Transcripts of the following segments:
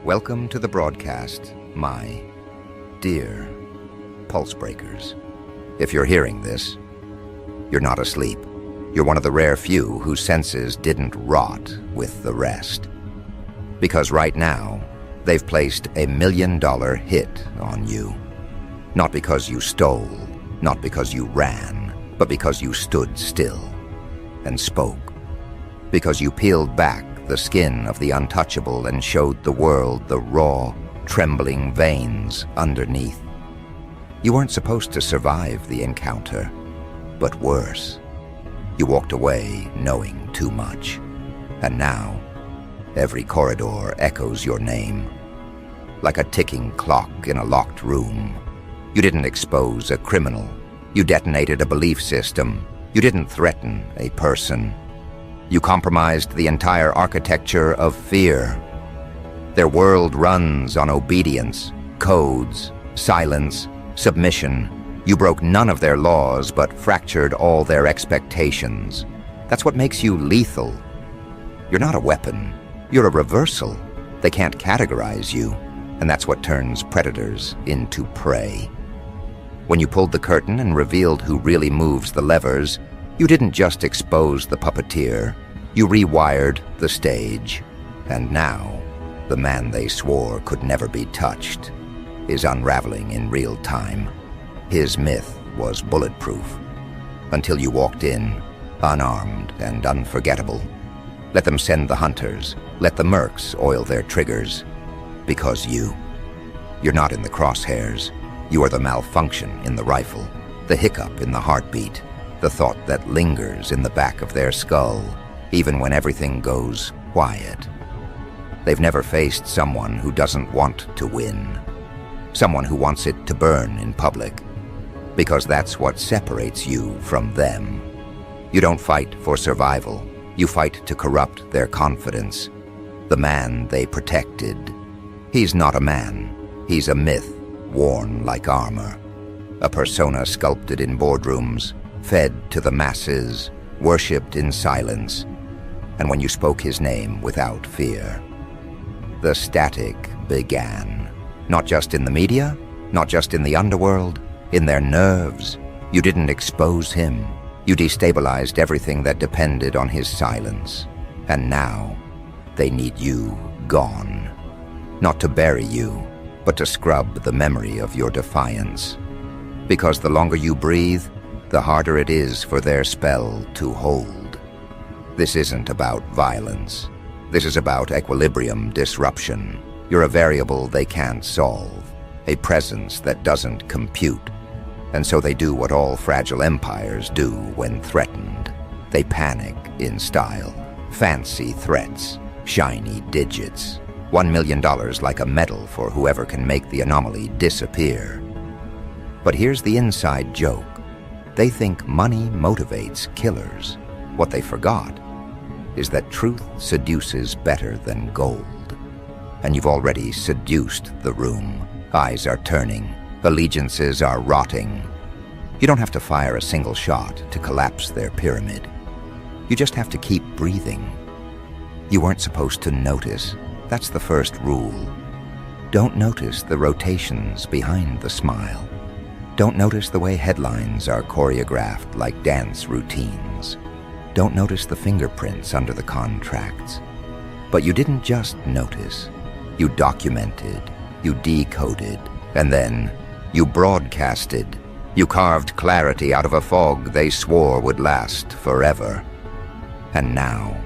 Welcome to the broadcast, my dear pulse breakers. If you're hearing this, you're not asleep. You're one of the rare few whose senses didn't rot with the rest. Because right now, they've placed a $1 million hit on you. Not because you stole, not because you ran, but because you stood still and spoke. Because you peeled back the skin of the untouchable and showed the world the raw, trembling veins underneath. You weren't supposed to survive the encounter, but worse. You walked away knowing too much, and now every corridor echoes your name. Like a ticking clock in a locked room. You didn't expose a criminal. You detonated a belief system. You didn't threaten a person. You compromised the entire architecture of fear. Their world runs on obedience, codes, silence, submission. You broke none of their laws but fractured all their expectations. That's what makes you lethal. You're not a weapon. You're a reversal. They can't categorize you, and that's what turns predators into prey. When you pulled the curtain and revealed who really moves the levers, you didn't just expose the puppeteer, you rewired the stage. And now, the man they swore could never be touched is unraveling in real time. His myth was bulletproof, until you walked in, unarmed and unforgettable. Let them send the hunters, let the mercs oil their triggers. Because you're not in the crosshairs. You are the malfunction in the rifle, the hiccup in the heartbeat, the thought that lingers in the back of their skull, even when everything goes quiet. They've never faced someone who doesn't want to win, someone who wants it to burn in public, because that's what separates you from them. You don't fight for survival. You fight to corrupt their confidence. The man they protected. He's not a man. He's a myth worn like armor. A persona sculpted in boardrooms, fed to the masses, worshipped in silence, and when you spoke his name without fear. The static began, not just in the media, not just in the underworld, in their nerves. You didn't expose him. You destabilized everything that depended on his silence. And now, they need you gone. Not to bury you, but to scrub the memory of your defiance. Because the longer you breathe, the harder it is for their spell to hold. This isn't about violence. This is about equilibrium disruption. You're a variable they can't solve, a presence that doesn't compute. And so they do what all fragile empires do when threatened. They panic in style, fancy threats, shiny digits. $1 million like a medal for whoever can make the anomaly disappear. But here's the inside joke. They think money motivates killers. What they forgot is that truth seduces better than gold. And you've already seduced the room. Eyes are turning. Allegiances are rotting. You don't have to fire a single shot to collapse their pyramid. You just have to keep breathing. You weren't supposed to notice. That's the first rule. Don't notice the rotations behind the smile. Don't notice the way headlines are choreographed like dance routines. Don't notice the fingerprints under the contracts. But you didn't just notice. You documented, you decoded, and then you broadcasted. You carved clarity out of a fog they swore would last forever. And now,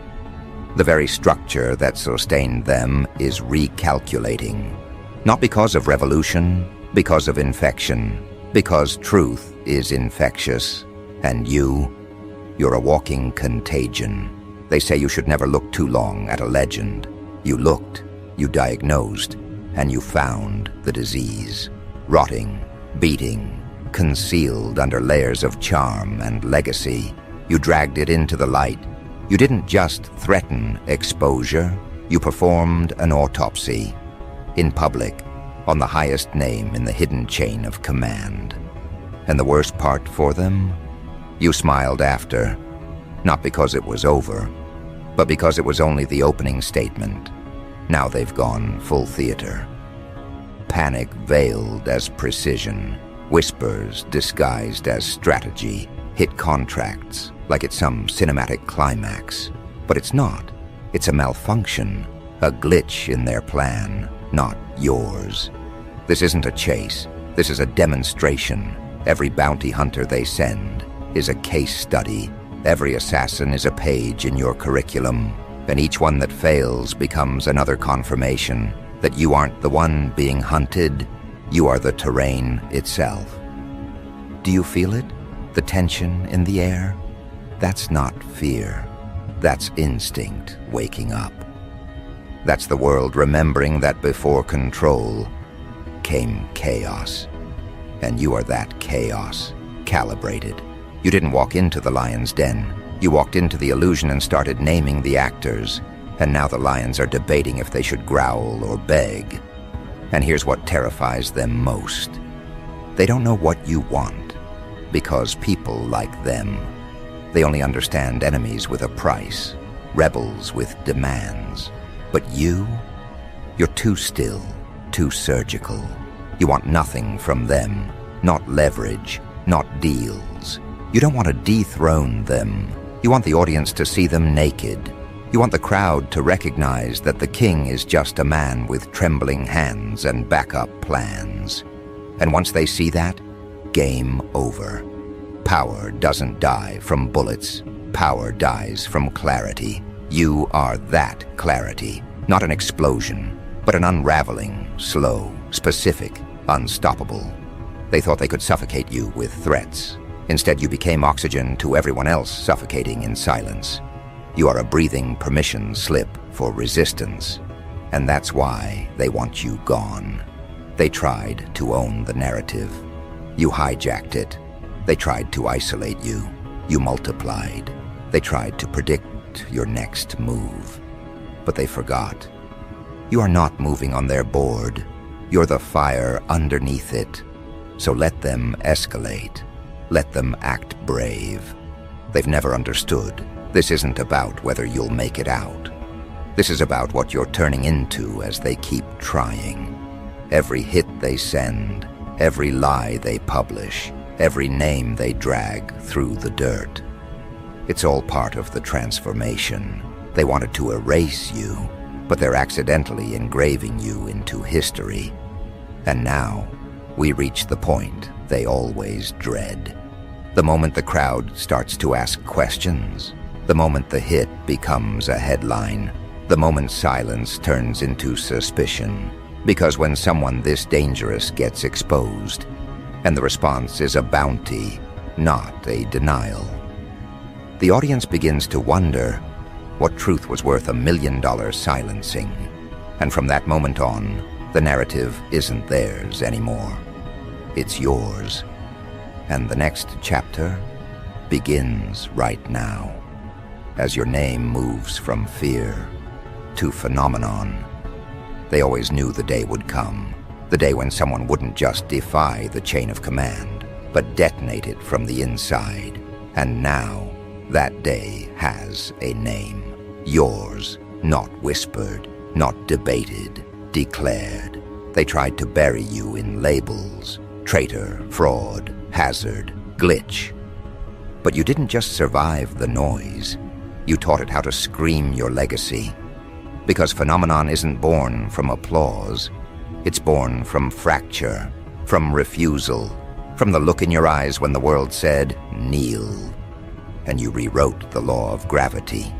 the very structure that sustained them is recalculating. Not because of revolution, because of infection, because truth is infectious. And you're a walking contagion. They say you should never look too long at a legend. You looked, you diagnosed, and you found the disease. Rotting, beating, concealed under layers of charm and legacy. You dragged it into the light. You didn't just threaten exposure, you performed an autopsy. In public, on the highest name in the hidden chain of command. And the worst part for them? You smiled after, not because it was over, but because it was only the opening statement. Now they've gone full theater. Panic veiled as precision, whispers disguised as strategy, hit contracts like it's some cinematic climax. But it's not. It's a malfunction, a glitch in their plan, not yours. This isn't a chase. This is a demonstration. Every bounty hunter they send is a case study. Every assassin is a page in your curriculum, and each one that fails becomes another confirmation that you aren't the one being hunted, you are the terrain itself. Do you feel it? The tension in the air? That's not fear. That's instinct waking up. That's the world remembering that before control came chaos. And you are that chaos, calibrated. You didn't walk into the lion's den. You walked into the illusion and started naming the actors. And now the lions are debating if they should growl or beg. And here's what terrifies them most. They don't know what you want, because people like them. They only understand enemies with a price, rebels with demands. But you're too still, too surgical. You want nothing from them, not leverage, not deals. You don't want to dethrone them. You want the audience to see them naked. You want the crowd to recognize that the king is just a man with trembling hands and backup plans. And once they see that, game over. Power doesn't die from bullets. Power dies from clarity. You are that clarity. Not an explosion, but an unraveling, slow, specific, unstoppable. They thought they could suffocate you with threats. Instead, you became oxygen to everyone else suffocating in silence. You are a breathing permission slip for resistance. And that's why they want you gone. They tried to own the narrative. You hijacked it. They tried to isolate you. You multiplied. They tried to predict your next move. But they forgot. You are not moving on their board. You're the fire underneath it. So let them escalate. Let them act brave. They've never understood. This isn't about whether you'll make it out. This is about what you're turning into as they keep trying. Every hit they send, every lie they publish, every name they drag through the dirt. It's all part of the transformation. They wanted to erase you, but they're accidentally engraving you into history. And now, we reach the point they always dread. The moment the crowd starts to ask questions, the moment the hit becomes a headline, the moment silence turns into suspicion. Because when someone this dangerous gets exposed, and the response is a bounty, not a denial, the audience begins to wonder what truth was worth $1 million silencing. And from that moment on, the narrative isn't theirs anymore. It's yours. And the next chapter begins right now, as your name moves from fear to phenomenon. They always knew the day would come, the day when someone wouldn't just defy the chain of command, but detonate it from the inside. And now, that day has a name. Yours, not whispered, not debated, declared. They tried to bury you in labels: traitor, fraud, hazard, glitch. But you didn't just survive the noise. You taught it how to scream your legacy. Because phenomenon isn't born from applause. It's born from fracture, from refusal, from the look in your eyes when the world said, kneel. And you rewrote the law of gravity.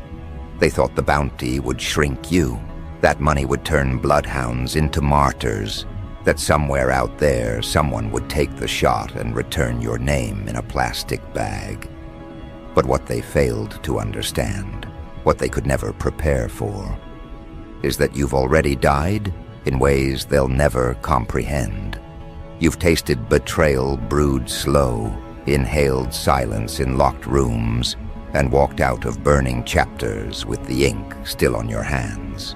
They thought the bounty would shrink you. That money would turn bloodhounds into martyrs. That somewhere out there, someone would take the shot and return your name in a plastic bag. But what they failed to understand, what they could never prepare for, is that you've already died in ways they'll never comprehend. You've tasted betrayal brewed slow, inhaled silence in locked rooms, and walked out of burning chapters with the ink still on your hands.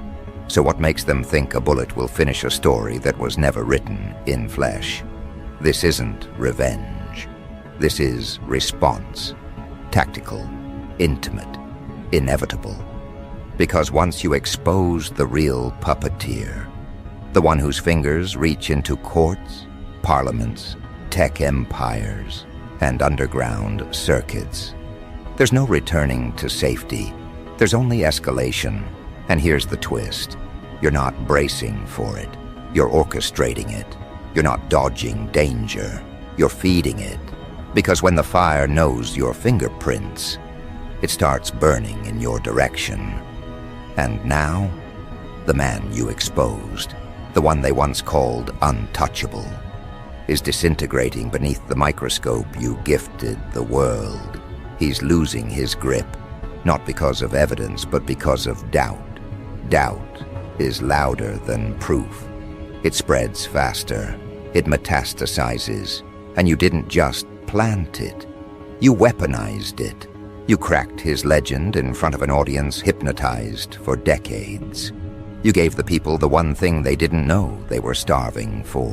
So what makes them think a bullet will finish a story that was never written in flesh? This isn't revenge. This is response. Tactical, intimate, inevitable. Because once you expose the real puppeteer, the one whose fingers reach into courts, parliaments, tech empires, and underground circuits, there's no returning to safety. There's only escalation. And here's the twist. You're not bracing for it. You're orchestrating it. You're not dodging danger. You're feeding it. Because when the fire knows your fingerprints, it starts burning in your direction. And now, the man you exposed, the one they once called untouchable, is disintegrating beneath the microscope you gifted the world. He's losing his grip, not because of evidence, but because of doubt. Doubt is louder than proof. It spreads faster. It metastasizes. And you didn't just plant it. You weaponized it. You cracked his legend in front of an audience hypnotized for decades. You gave the people the one thing they didn't know they were starving for: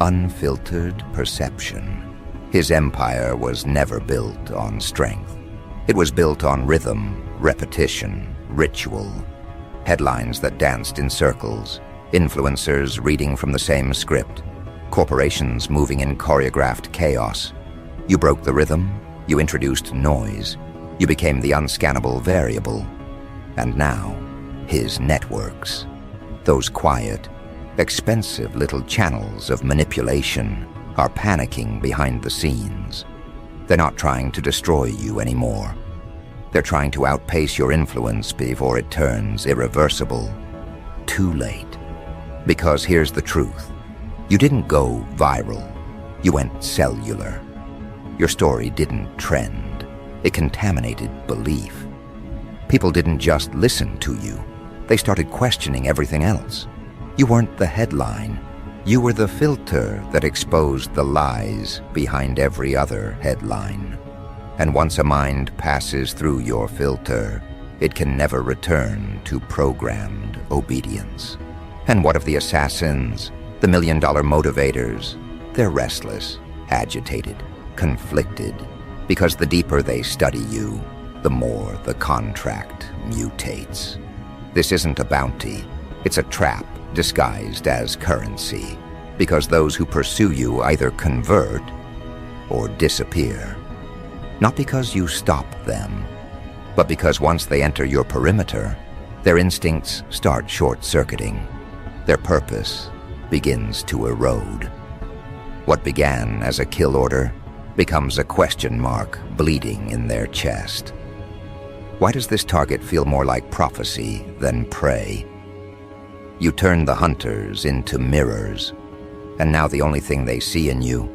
unfiltered perception. His empire was never built on strength. It was built on rhythm, repetition, ritual. Headlines that danced in circles, influencers reading from the same script, corporations moving in choreographed chaos. You broke the rhythm, you introduced noise, you became the unscannable variable. And now, his networks, those quiet, expensive little channels of manipulation, are panicking behind the scenes. They're not trying to destroy you anymore. They're trying to outpace your influence before it turns irreversible. Too late. Because here's the truth. You didn't go viral. You went cellular. Your story didn't trend. It contaminated belief. People didn't just listen to you. They started questioning everything else. You weren't the headline. You were the filter that exposed the lies behind every other headline. And once a mind passes through your filter, it can never return to programmed obedience. And what of the assassins, the million-dollar motivators? They're restless, agitated, conflicted, because the deeper they study you, the more the contract mutates. This isn't a bounty. It's a trap disguised as currency, because those who pursue you either convert or disappear. Not because you stop them, but because once they enter your perimeter, their instincts start short-circuiting. Their purpose begins to erode. What began as a kill order becomes a question mark bleeding in their chest. Why does this target feel more like prophecy than prey? You turn the hunters into mirrors, and now the only thing they see in you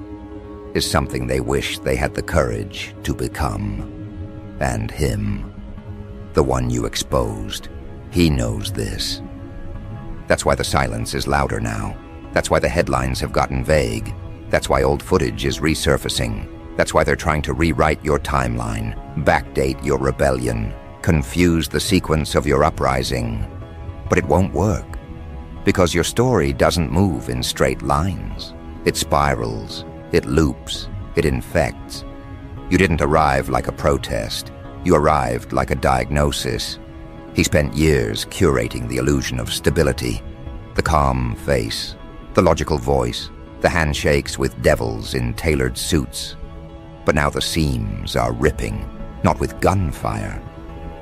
is something they wish they had the courage to become. And him, the one you exposed, he knows this. That's why the silence is louder now. That's why the headlines have gotten vague. That's why old footage is resurfacing. That's why they're trying to rewrite your timeline, backdate your rebellion, confuse the sequence of your uprising. But it won't work, because your story doesn't move in straight lines. It spirals, it loops, it infects. You didn't arrive like a protest. You arrived like a diagnosis. He spent years curating the illusion of stability, the calm face, the logical voice, the handshakes with devils in tailored suits. But now the seams are ripping, not with gunfire,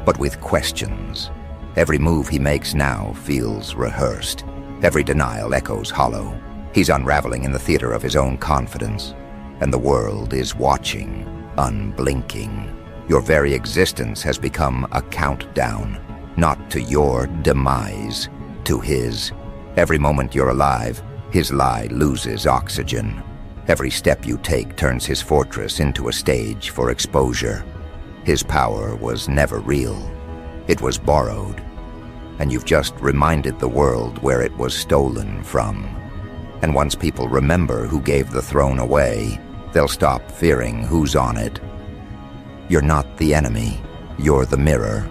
but with questions. Every move he makes now feels rehearsed. Every denial echoes hollow. He's unraveling in the theater of his own confidence, and the world is watching, unblinking. Your very existence has become a countdown, not to your demise, to his. Every moment you're alive, his lie loses oxygen. Every step you take turns his fortress into a stage for exposure. His power was never real. It was borrowed. And you've just reminded the world where it was stolen from. And once people remember who gave the throne away, they'll stop fearing who's on it. You're not the enemy. You're the mirror.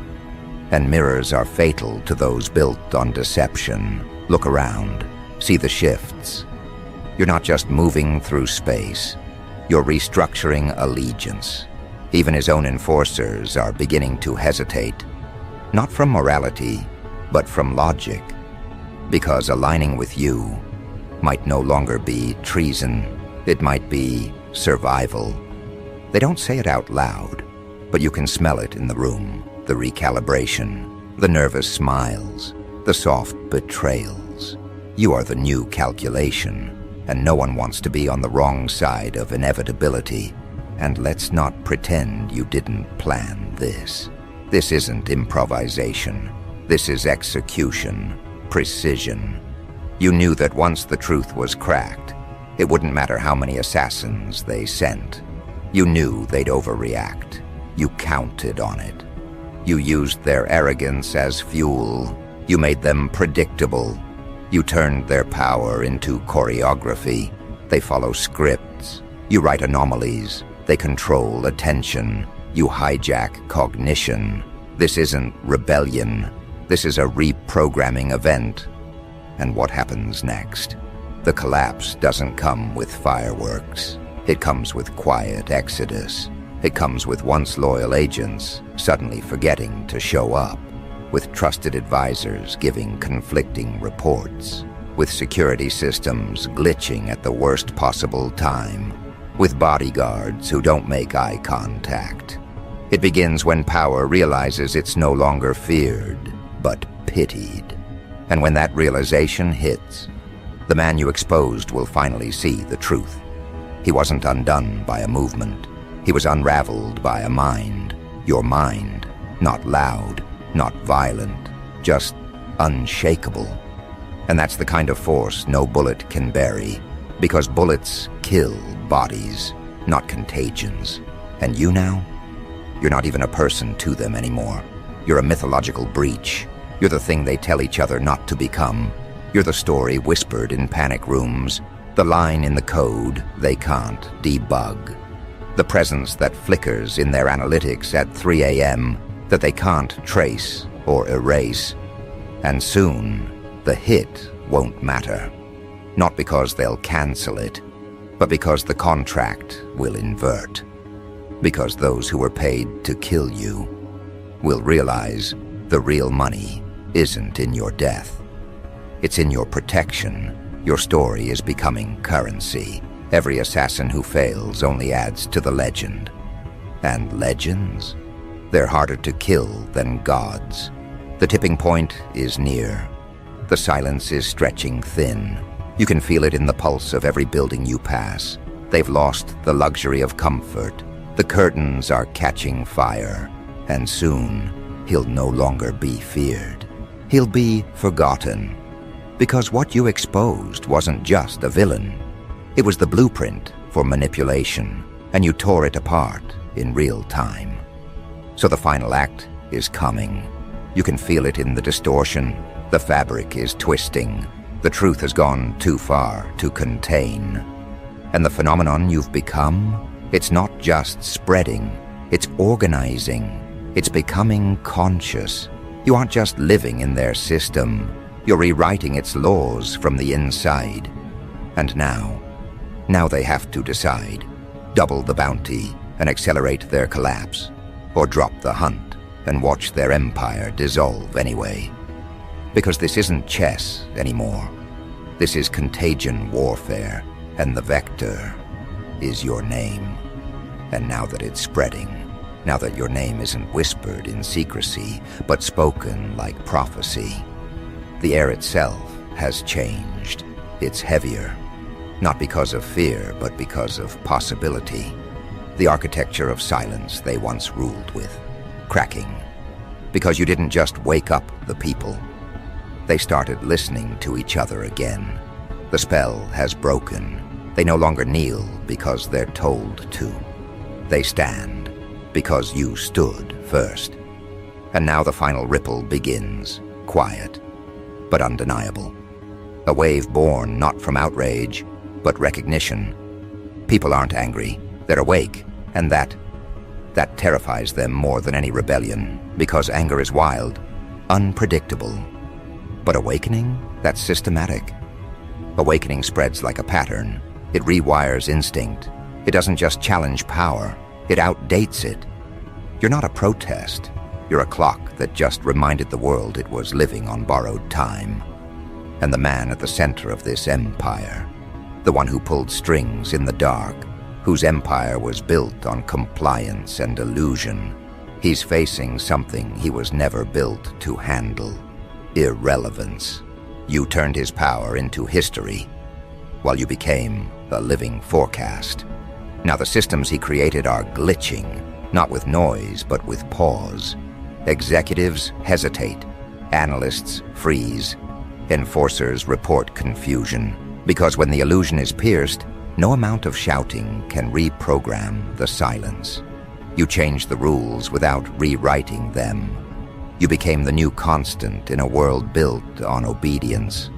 And mirrors are fatal to those built on deception. Look around. See the shifts. You're not just moving through space. You're restructuring allegiance. Even his own enforcers are beginning to hesitate. Not from morality, but from logic. Because aligning with you might no longer be treason. It might be survival. They don't say it out loud, but you can smell it in the room. The recalibration, the nervous smiles, the soft betrayals. You are the new calculation, and no one wants to be on the wrong side of inevitability. And let's not pretend you didn't plan this. This isn't improvisation. This is execution, precision. You knew that once the truth was cracked, it wouldn't matter how many assassins they sent. You knew they'd overreact. You counted on it. You used their arrogance as fuel. You made them predictable. You turned their power into choreography. They follow scripts. You write anomalies. They control attention. You hijack cognition. This isn't rebellion. This is a reprogramming event. And what happens next? The collapse doesn't come with fireworks. It comes with quiet exodus. It comes with once loyal agents suddenly forgetting to show up, with trusted advisors giving conflicting reports, with security systems glitching at the worst possible time, with bodyguards who don't make eye contact. It begins when power realizes it's no longer feared, but pitied. And when that realization hits, the man you exposed will finally see the truth. He wasn't undone by a movement. He was unraveled by a mind. Your mind, not loud, not violent, just unshakable. And that's the kind of force no bullet can bury, because bullets kill bodies, not contagions. And you now? You're not even a person to them anymore. You're a mythological breach. You're the thing they tell each other not to become. You're the story whispered in panic rooms, the line in the code they can't debug, the presence that flickers in their analytics at 3 a.m. that they can't trace or erase. And soon, the hit won't matter. Not because they'll cancel it, but because the contract will invert. Because those who were paid to kill you will realize the real money isn't in your death. It's in your protection. Your story is becoming currency. Every assassin who fails only adds to the legend. And legends? They're harder to kill than gods. The tipping point is near. The silence is stretching thin. You can feel it in the pulse of every building you pass. They've lost the luxury of comfort. The curtains are catching fire. And soon, he'll no longer be feared. He'll be forgotten. Because what you exposed wasn't just a villain. It was the blueprint for manipulation, and you tore it apart in real time. So the final act is coming. You can feel it in the distortion. The fabric is twisting. The truth has gone too far to contain. And the phenomenon you've become, it's not just spreading, it's organizing. It's becoming conscious. You aren't just living in their system. You're rewriting its laws from the inside. And now they have to decide. Double the bounty and accelerate their collapse, or drop the hunt and watch their empire dissolve anyway. Because this isn't chess anymore. This is contagion warfare, and the vector is your name. And now that it's spreading, now that your name isn't whispered in secrecy, but spoken like prophecy, the air itself has changed. It's heavier, not because of fear, but because of possibility. The architecture of silence they once ruled with, cracking. Because you didn't just wake up the people. They started listening to each other again. The spell has broken. They no longer kneel because they're told to. They stand because you stood first. And now the final ripple begins, quiet, but undeniable. A wave born not from outrage, but recognition. People aren't angry, they're awake, and that terrifies them more than any rebellion, because anger is wild, unpredictable. But awakening, that's systematic. Awakening spreads like a pattern. It rewires instinct. It doesn't just challenge power, it outdates it. You're not a protest, You're a clock that just reminded the world it was living on borrowed time. And the man at the center of this empire, the one who pulled strings in the dark, whose empire was built on compliance and illusion, he's facing something he was never built to handle: irrelevance. You turned his power into history, while you became a living forecast. Now the systems he created are glitching, not with noise, but with pause. Executives hesitate, analysts freeze, enforcers report confusion, because when the illusion is pierced, no amount of shouting can reprogram the silence. You changed the rules without rewriting them. You became the new constant in a world built on obedience.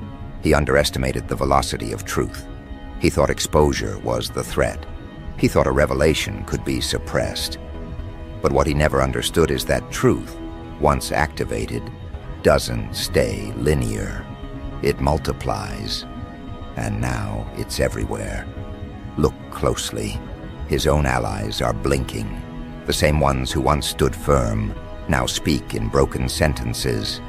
He underestimated the velocity of truth. He thought exposure was the threat. He thought a revelation could be suppressed. But what he never understood is that truth, once activated, doesn't stay linear. It multiplies, and now it's everywhere. Look closely. His own allies are blinking. The same ones who once stood firm now speak in broken sentences.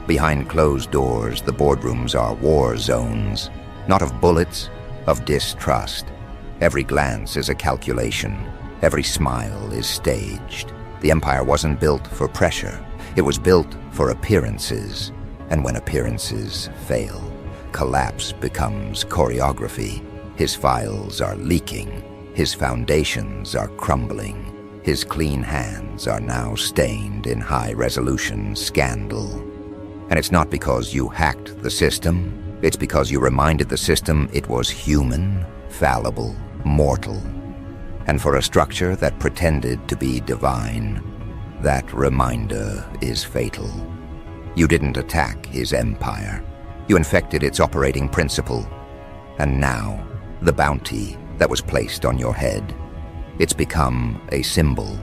Behind closed doors, the boardrooms are war zones, not of bullets, of distrust. Every glance is a calculation. Every smile is staged. The empire wasn't built for pressure. It was built for appearances. And when appearances fail, collapse becomes choreography. His files are leaking. His foundations are crumbling. His clean hands are now stained in high-resolution scandal. And it's not because you hacked the system. It's because you reminded the system it was human, fallible, mortal. And for a structure that pretended to be divine, that reminder is fatal. You didn't attack his empire. You infected its operating principle. And now, the bounty that was placed on your head, it's become a symbol,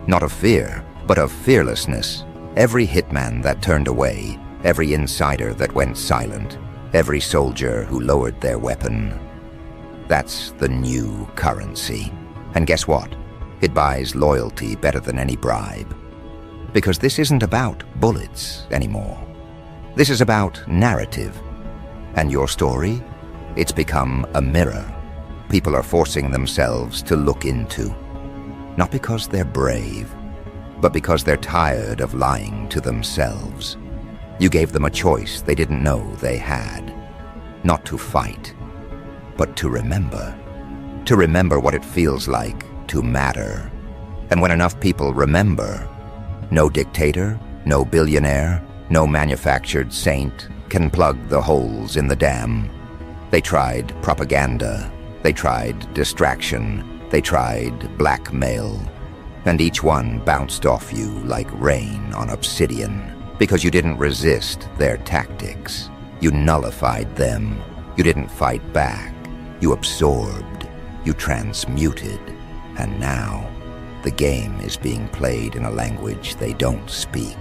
not of fear, but of fearlessness. Every hitman that turned away, every insider that went silent, every soldier who lowered their weapon, that's the new currency. And guess what? It buys loyalty better than any bribe. Because this isn't about bullets anymore. This is about narrative. And your story? It's become a mirror people are forcing themselves to look into. Not because they're brave, but because they're tired of lying to themselves. You gave them a choice they didn't know they had. Not to fight, but to remember. To remember what it feels like to matter. And when enough people remember, no dictator, no billionaire, no manufactured saint can plug the holes in the dam. They tried propaganda. They tried distraction. They tried blackmail. And each one bounced off you like rain on obsidian because you didn't resist their tactics. You nullified them. You didn't fight back. You absorbed. You transmuted. And now, the game is being played in a language they don't speak.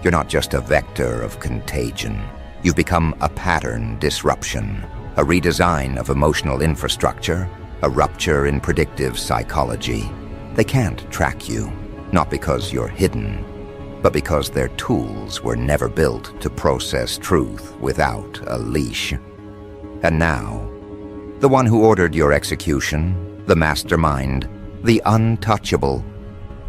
You're not just a vector of contagion. You've become a pattern disruption, a redesign of emotional infrastructure, a rupture in predictive psychology. They can't track you, not because you're hidden, but because their tools were never built to process truth without a leash. And now, the one who ordered your execution, the mastermind, the untouchable,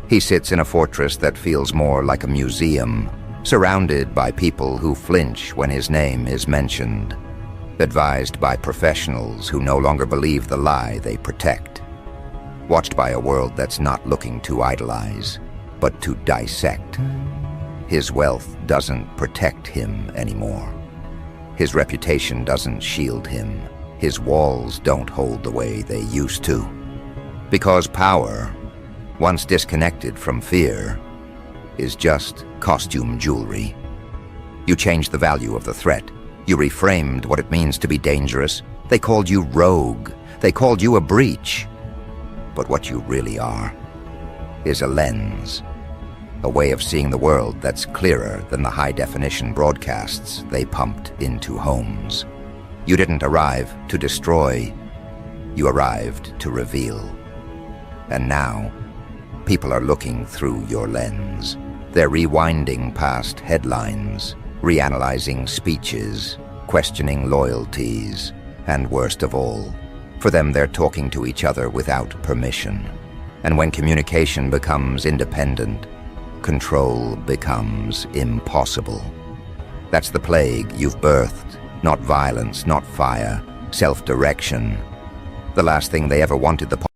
he sits in a fortress that feels more like a museum, surrounded by people who flinch when his name is mentioned, advised by professionals who no longer believe the lie they protect, watched by a world that's not looking to idolize, but to dissect. His wealth doesn't protect him anymore. His reputation doesn't shield him. His walls don't hold the way they used to. Because power, once disconnected from fear, is just costume jewelry. You changed the value of the threat. You reframed what it means to be dangerous. They called you rogue. They called you a breach. But what you really are is a lens, a way of seeing the world that's clearer than the high-definition broadcasts they pumped into homes. You didn't arrive to destroy. You arrived to reveal. And now, people are looking through your lens. They're rewinding past headlines, reanalyzing speeches, questioning loyalties, and worst of all, for them they're talking to each other without permission. And when communication becomes independent, control becomes impossible. That's the plague you've birthed, not violence, not fire, self-direction. The last thing they ever wanted the